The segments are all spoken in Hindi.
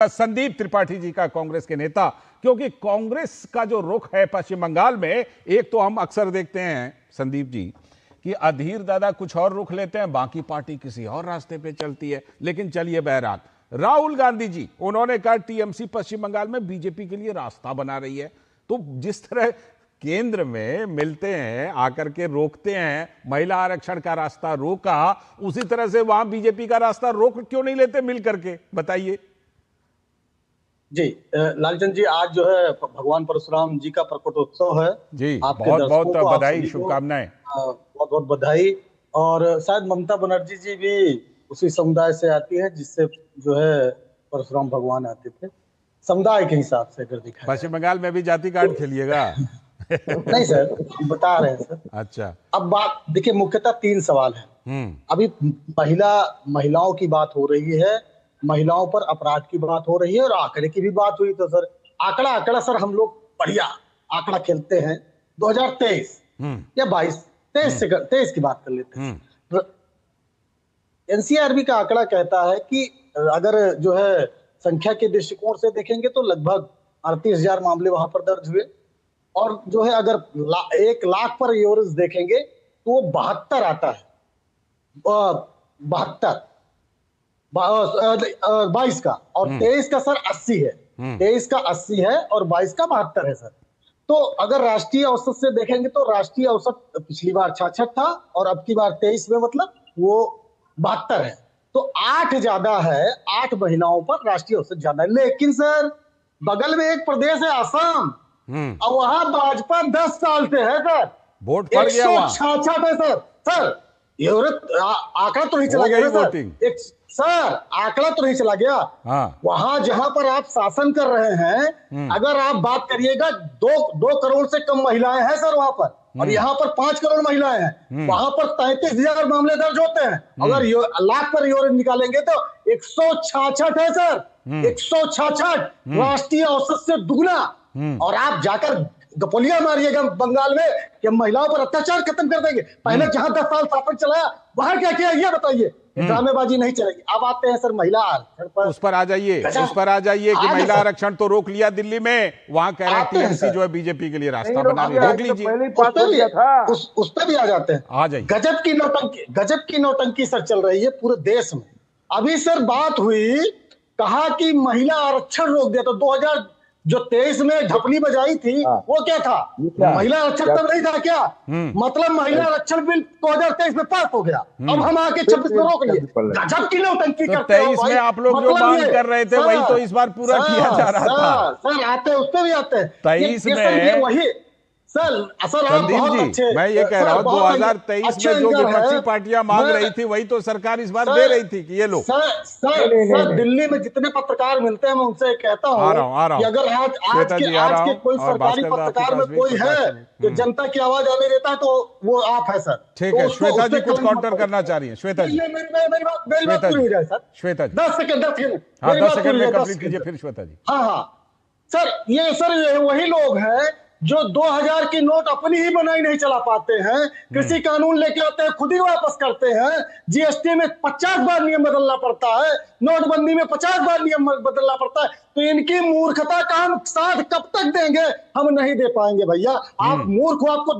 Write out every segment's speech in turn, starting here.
संदीप त्रिपाठी जी का, कांग्रेस के नेता, क्योंकि कांग्रेस का जो रुख है पश्चिम बंगाल में, एक तो हम अक्सर देखते हैं संदीप जी कि अधीर दादा कुछ और रुख लेते हैं, बाकी पार्टी किसी और रास्ते पे चलती है। लेकिन चलिए, बहरहाल राहुल गांधी जी, उन्होंने कहा टीएमसी पश्चिम बंगाल में बीजेपी के लिए रास्ता बना रही है। तो जिस तरह केंद्र में मिलते हैं, आकर के रोकते हैं, महिला आरक्षण का रास्ता रोका, उसी तरह से वहां बीजेपी का रास्ता रोक क्यों नहीं लेते मिल करके, बताइए। जी लालचंद जी, आज जो है भगवान परशुराम जी का प्रकटोत्सव है जी, आपके बहुत बहुत दर्शकों को, बधाई, शुभकामनाएं। बहुत बहुत बधाई। और शायद ममता बनर्जी जी भी उसी समुदाय से आती है जिससे जो है परशुराम भगवान आते थे, समुदाय के हिसाब से अगर देखा पश्चिम बंगाल में भी जाति कार्ड खेलिएगा? नहीं सर, बता रहे हैं सर। अच्छा, अब बात देखिए, मुख्यतः 3 सवाल है। अभी महिलाओं की बात हो रही है, महिलाओं पर अपराध की बात हो रही है, और आंकड़े की भी बात हुई। तो सर आंकड़ा सर हम लोग बढ़िया आंकड़ा खेलते हैं। 2023 या 23 की बात कर लेते हैं। एनसीआरबी का आंकड़ा कहता है कि अगर जो है संख्या के दृष्टिकोण से देखेंगे तो लगभग 38,000 मामले वहां पर दर्ज हुए, और जो है अगर 1 लाख पर यूरोज देखेंगे तो वो 72 आता है। 22 का, और 23 का सर 80 है। 23 का 80 है और 22 का 72 है सर। तो अगर राष्ट्रीय औसत से देखेंगे तो राष्ट्रीय औसत पिछली बार 66 था, और अब की बार 23 में मतलब वो 72 है। तो 8 ज्यादा है, 8 महिलाओं पर राष्ट्रीय औसत ज्यादा है। लेकिन सर बगल में एक प्रदेश है असम, और वहां भाजपा 10 साल से है सर, वोट पड़ गया वहां। 166 है सर। सर ये आंकड़ा तो नहीं चला गया सर, सर आंकड़ा तो नहीं चला गया। हाँ। वहां जहां पर आप शासन कर रहे हैं, अगर आप बात करिएगा 2 करोड़ से कम महिलाएं हैं सर वहां पर, और यहाँ पर 5 करोड़ महिलाएं हैं। वहां पर 33,000 मामले दर्ज होते हैं। अगर लाख पर यूरो निकालेंगे तो 166 है सर, 166 राष्ट्रीय औसत से दुगना। और आप जाकर गपोलिया मारिएगा बंगाल में कि महिलाओं पर अत्याचार खत्म कर देंगे। पहले जहां 10 साल शासन चलाया वहां क्या किया, ये बताइए। ड्रामेबाजी नहीं चलेगी। अब आते हैं सर महिला आरक्षण पर। उस पर आ जाइए कि महिला आरक्षण तो रोक लिया दिल्ली में, वहां कह रहे हैं टीएमसी जो है बीजेपी के लिए रास्ता बना रही है, रोक लीजिए। उस पर भी आ जाते हैं। आ जाइए। गजब की नौटंकी सर चल रही है पूरे देश में। अभी सर बात हुई, कहा कि महिला आरक्षण रोक दिया। तो 2023 में ढपली बजाई थी, वो क्या था? महिला आरक्षण तब नहीं था क्या? मतलब महिला आरक्षण बिल 2023 में पास हो गया, अब हम आके 26 में रोक लिए। गजब की नौटंकी करते हो। 23 में आप लोग जो मांग कर रहे थे वही तो इस बार पूरा किया जा रहा था। सर आते हैं, उस पर भी आते हैं। 23 में वही सर संदीप जी, मैं ये कह रहा हूँ 2023 में जो विपक्षी पार्टियां मांग रही थी वही तो सरकार इस बार दे रही थी कि ये लो। सर दिल्ली में जितने पत्रकार मिलते हैं मैं उनसे कहता हूँ कि अगर आज के कोई सरकारी पत्रकार में कोई है जो जनता की आवाज आने देता है तो वो आप है सर। ठीक है, श्वेता जी कुछ काउंटर करना चाह रही है। श्वेता जी, मेरी बात पूरी हो जाए सर। श्वेता जी 10 सेकंड 10 सेकंड में कंप्लीट कीजिए फिर श्वेता जी। हाँ सर, ये वही लोग हैं जो 2000 की नोट अपनी ही बनाई नहीं चला पाते हैं, कृषि कानून लेके आते हैं खुद ही वापस करते हैं, जीएसटी में 50 बार नियम बदलना पड़ता है, नोटबंदी में 50 बार नियम बदलना पड़ता है। तो इनकी मूर्खता का हम साथ कब तक देंगे? हम नहीं दे पाएंगे भैया। आप मूर्ख हो, आपको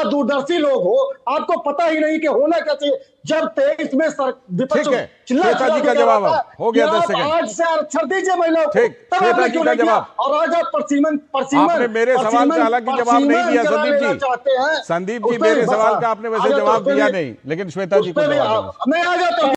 दूरदर्शी लोग हो, आपको पता ही नहीं कि होना क्या चाहिए। जब 23 में विपक्ष श्वेता जी का जवाब हो गया। 10 सेकंड आज से आरक्षण दीजिए महिलाओं को, श्वेता जी का जवाब। और आज आप आपने मेरे सवाल का हालांकि जवाब नहीं दिया संदीप जी। संदीप जी मेरे सवाल का आपने वैसे जवाब दिया नहीं, लेकिन श्वेता जी को मैं आ जाता हूँ।